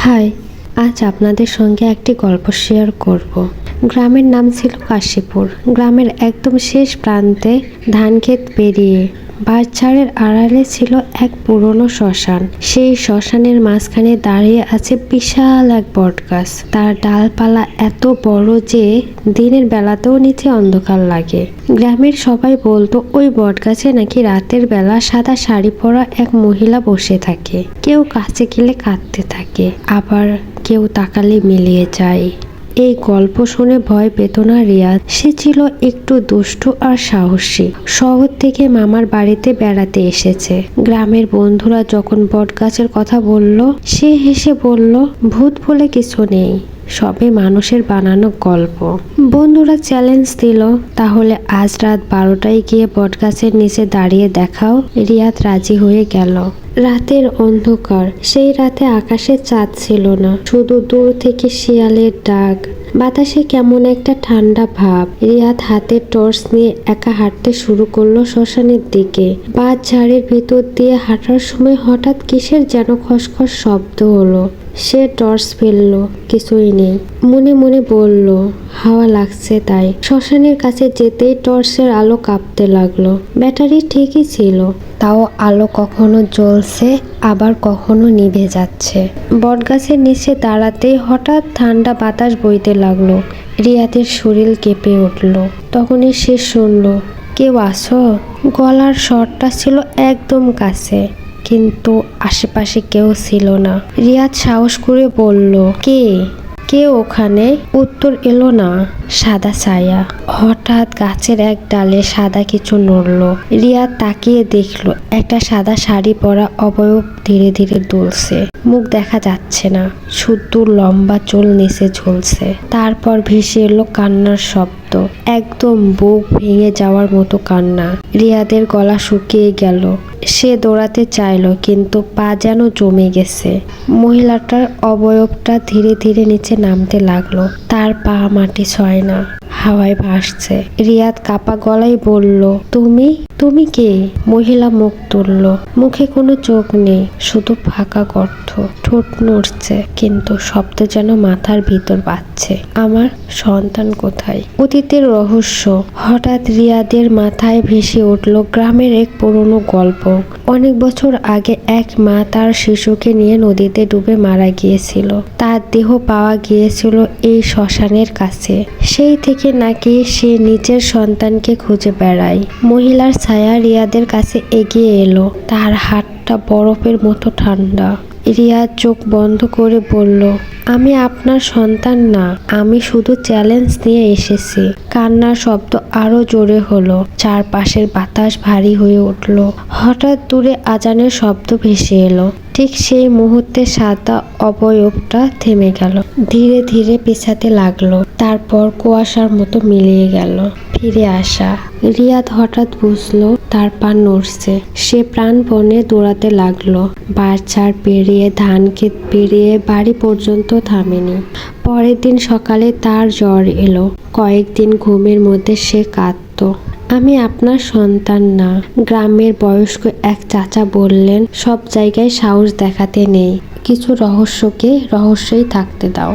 High, আজ আপনাদের সঙ্গে একটি গল্প শেয়ার করব। গ্রামের নাম ছিল কাশীপুর। গ্রামের একদম শেষ প্রান্তে ধানক্ষেত পেরিয়ে বাঁশঝাড়ের আড়ালে ছিল এক পুরনো শ্মশান। সেই শ্মশানের মাঝখানে দাঁড়িয়ে আছে বিশাল এক বটগাছ। তার ডালপালা এত বড় যে দিনের বেলাতেও নিচে অন্ধকার লাগে। গ্রামের সবাই বলতো ওই বটগাছে নাকি রাতের বেলা সাদা শাড়ি পরা এক মহিলা বসে থাকে। কেউ কাছে গেলে কাঁদতে থাকে, আবার কেউ তাকালে মিলিয়ে যায়। এই গল্প শুনে ভয় পেত না রিয়াদ। সে ছিল একটু দুষ্টু আর সাহসী। শহর থেকে মামার বাড়িতে বেড়াতে এসেছে। গ্রামের বন্ধুরা যখন বটগাছের কথা বলল, সে হেসে বলল, ভূত বলে কিছু নেই, সবে মানুষের বানানো গল্প। বন্ধুরা চ্যালেঞ্জ দিল, তাহলে আজ রাত 12টায় গিয়ে বটগাছের নিচে দাঁড়িয়ে দেখাও। রিয়াদ রাজি হয়ে গেল। রাতের অন্ধকার। সেই রাতে আকাশে চাঁদ ছিল না, শুধু দূর থেকে শিয়ালের ডাক। বাতাসে কেমন একটা ঠান্ডা ভাব। রিয়াদ হাতে টর্চ নিয়ে একা হাঁটতে শুরু করলো শ্মশানের দিকে। বাঁশঝাড়ের ভিতর দিয়ে হাঁটার সময় হঠাৎ কিসের যেন খসখস শব্দ হলো। সে টর্চ ফেলল, কিছুই নেই। মনে মনে বলল, হাওয়া লাগছে তাই। শ্মশানের কাছে যেতেই টর্চের আলো কাঁপতে লাগলো। ব্যাটারি ঠিকই ছিল, তাও আলো কখনো জ্বলছে আবার কখনো নিভে যাচ্ছে। বটগাছের নিচে দাঁড়াতেই হঠাৎ ঠান্ডা বাতাস বইতে লাগলো। রিয়াদের শরীর কেঁপে উঠল। তখনই সে শুনল, কেউ আসো। গলার স্বরটা ছিল একদম কাছে, কিন্তু আশেপাশে কেউ ছিল না। রিয়াদ সাহস করে বলল, কে কে ওখানে? উত্তর এলো না। সাদা ছায়া। হঠাৎ গাছের এক ডালে সাদা কিছু নড়ল। রিয়াদ তাকিয়ে দেখলো একটা সাদা শাড়ি পরা অবয়ব ধীরে ধীরে দুলছে। মুখ দেখা যাচ্ছে না, শুধু লম্বা চুল নিচে ঝুলছে। তারপর ভেসে এলো কান্নার শব্দ, একদম বুক ভেঙে যাওয়ার মতো কান্না। রিয়াদের গলা শুকিয়ে গেল। সে দৌড়াতে চাইলো, কিন্তু পা যেন জমে গেছে। মহিলাটার অবয়বটা ধীরে ধীরে নিচে নামতে লাগলো। তার পা মাটি ছয় না, হাওয়ায় ভাসছে। রিয়াদ কাপা গলায় বলল, তুমি তুমি কে? মহিলা মুখ তুলল। মুখে কোনো চোখ নেই, শুধু ফাঁকা গর্ত। ঠোঁট নড়ছে, কিন্তু শব্দ যেন মাথার ভিতর বাজছে। আমার সন্তান কোথায়? অতীতের রহস্য। হঠাৎ রিয়াদের মাথায় ভেসে উঠল গ্রামের এক পুরনো গল্প। অনেক বছর আগে এক মা তার শিশুকে নিয়ে নদীতে ডুবে মারা গিয়েছিল। তার দেহ পাওয়া গিয়েছিল এই শ্মশানের কাছে। সেই থেকে নাকি সে নিজের সন্তানকে খুঁজে বেড়ায়। মহিলার ছায়া রিয়াদের কাছে এগিয়ে এলো। তার হাতটা বরফের মতো ঠান্ডা। রিয়াদ চোখ বন্ধ করে বলল, আমি আপনার সন্তান না, আমি শুধু চ্যালেঞ্জ নিয়ে এসেছি। কান্নার শব্দ আরো জোরে হলো। চারপাশের বাতাস ভারী হয়ে উঠল। হঠাৎ দূরে আজানের শব্দ ভেসে এলো। ঠিক সেই মুহূর্তে সাদা অবয়বটা থেমে গেল, ধীরে ধীরে পেছাতে লাগলো। তারপর কুয়াশার মতো মিলিয়ে গেল। ফিরে আসা। রিয়াদ হঠাৎ বুঝলো তার পা নড়ছে। সে প্রাণপণে দৌড়াতে লাগলো। বাঁশঝাড় পেরিয়ে, ধানক্ষেত পেরিয়ে বাড়ি পর্যন্ত থামেনি। পরের দিন সকালে তার জ্বর এলো। কয়েকদিন ঘুমের মধ্যে সে কাঁদতো। আমি আপনার সন্তান না, গ্রামের বয়স্ক এক চাচা বললেন, সব জায়গায় সাহস দেখাতে নেই, কিছু রহস্যকে রহস্যই থাকতে দাও।